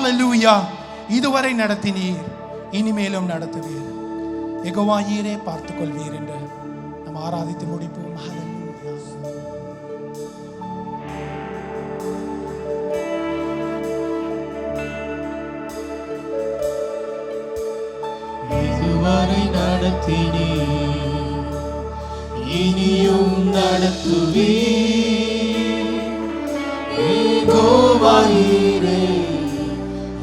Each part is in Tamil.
ஹல்லேலூயா. இதுவரை நடத்தினீர், இனிமேலும் நடத்துவீர். யெகோவா ஈரே பார்த்துக் கொள்வீர் என்று நாம் ஆராதித்து முடிப்போம். ஹல்லேலூயா. இதுவரை நடத்தினீர், இனியும் நடத்துவீர். யெகோவா ஈரே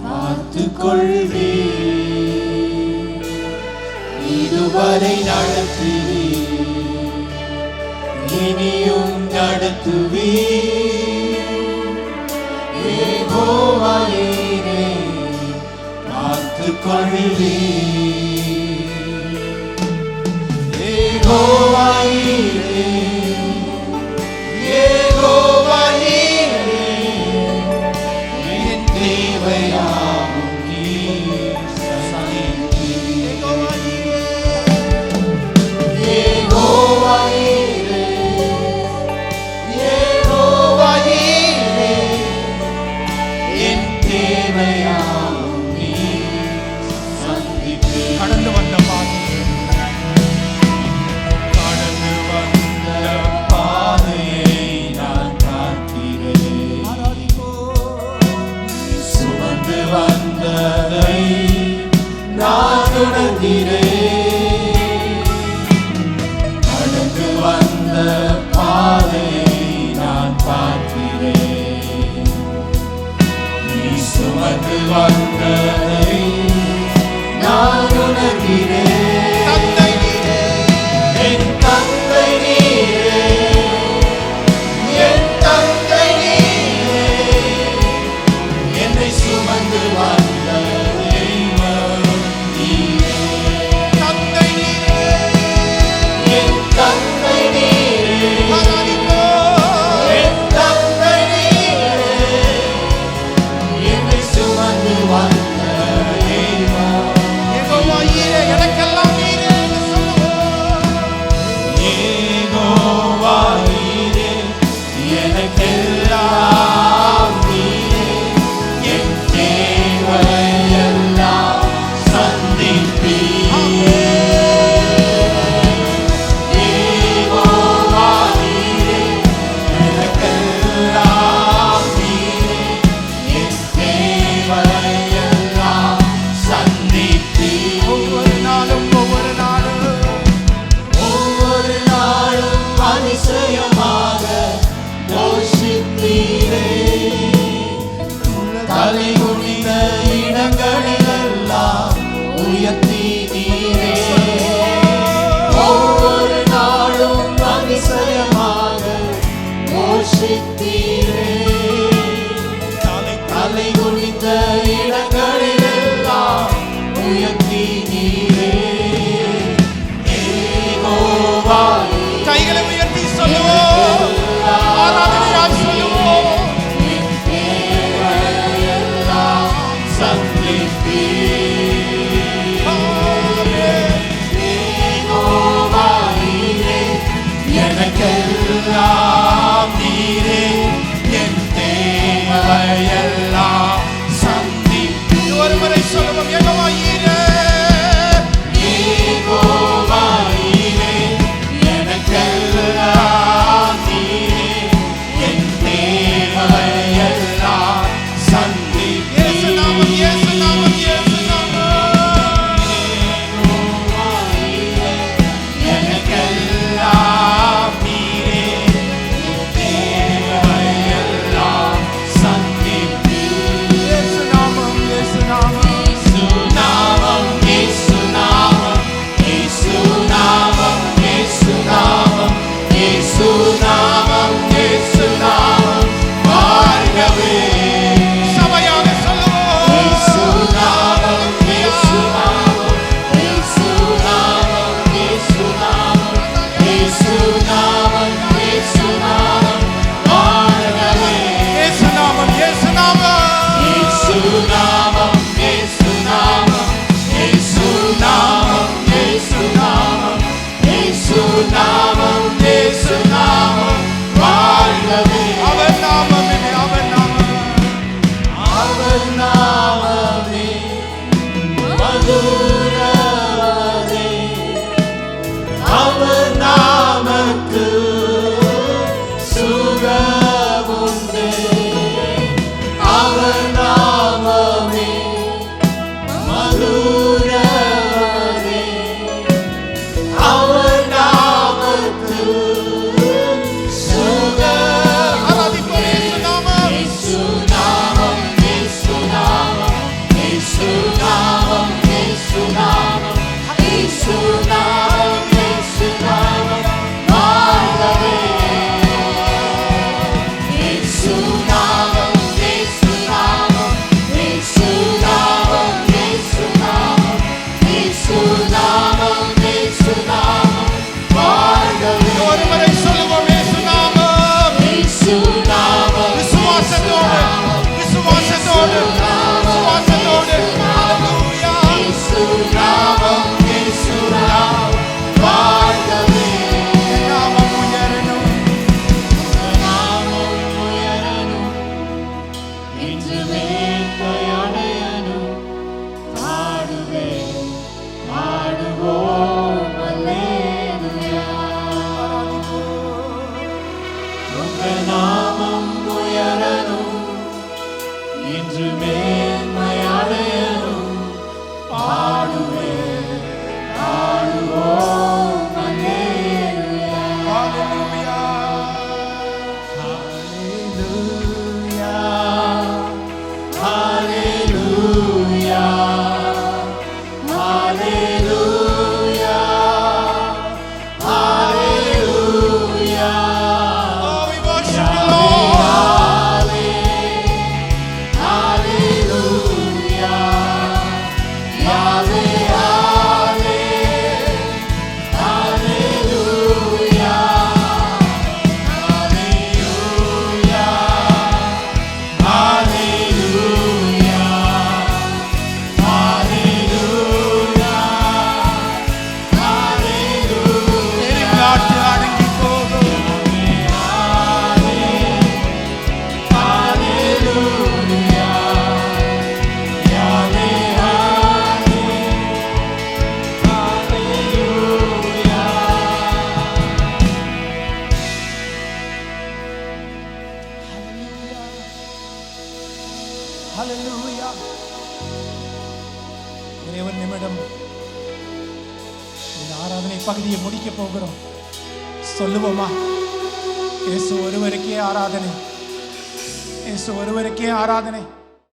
பார்த்துக் கொள்வீர். இதுவரை நடத்தினீர், இனியும் நடத்துவீர். யெகோவா ஈரே பார்த்துக் கொள்வீர். யெகோவா ஈரே, யெகோவா ஈரே, என் தேவையாகும் நீர் சந்தித்தீர். யெகோவா ஈரே, யெகோவா ஈரே, என் தேவையாகும் நீர் சந்தித்தீர். கடந்து வந்த பாதை, கடந்து வந்த பாதையை நான் பார்க்கிறேன். சுமந்து வந்ததை நான் உணர்கிறேன். கடந்து வந்த பாதையை நான் பார்க்கிறேன். நீ சுமந்து வந்ததை நான் உணர்கிறேன். தந்தை நீரே, என் தந்தை நீரே, என் தந்தை நீரே, என்னை சுமந்து வந்த தெய்வம் நீரே. தந்தை நீரே, என் தந்தை நீரே, ஆராதிப்போம். என் தந்தை நீரே, என்னை சுமந்து வந்த தெய்வம் யெகோவா ஈரே, எனக்கெல்லாம் நீரே என்று சொல்லுவோம். யெகோவா ஈரே, எனக்கெல்லாம் நீரே, என் தேவையெல்லாம் சந்திப்பீர். யெகோவா ஈரே, எனக்கெல்லாம் நீரே, என் தேவையெல்லாம் சந்திப்பீர். ஒவ்வொரு நாளும் ஒவ்வொரு நாளும் அதிசயமாக போஷித்தீரே. தலை குனிந்த இடங்களிலெல்லாம் உயர்த்தினீரே. ஒவ்வொரு நாளும் அதிசயமாக போஷித்தீரே. தலை குனிந்த இடங்களிலெல்லாம் உயர்த்தினீரே. யெகோவா கைகளை உயர்த்தி சொல்லுவோம். ஆராதனையாய் சொல்லுவோம். என் தேவையெல்லாம் சந்திப்பீர். யெகோவா ஈரே, எனக்கெல்லாம் நீரே, உங்க நாமம் உயரணும், இன்று மேன்மையடையணும். பாடுவேன், பாடுவோம் அல்லேலூயா. ஹalleluya. ஹalleluya, ஹalleluya, ஹalleluya, ஹalleluya. Oh, we worship you, Lord. Hallelujah, Yahweh, hallelujah, hallelujah, எரிகாட்டு அடங்கி போகும். ஹalleluya. ஒரே ஒரு நிமிடம் இந்த ஆராதனை பகுதியை முடிக்க போகிறோம். சொல்லுவோமா? இயேசு ஒருவருக்கே ஆராதனை, இயேசு ஒருவருக்கே ஆராதனை.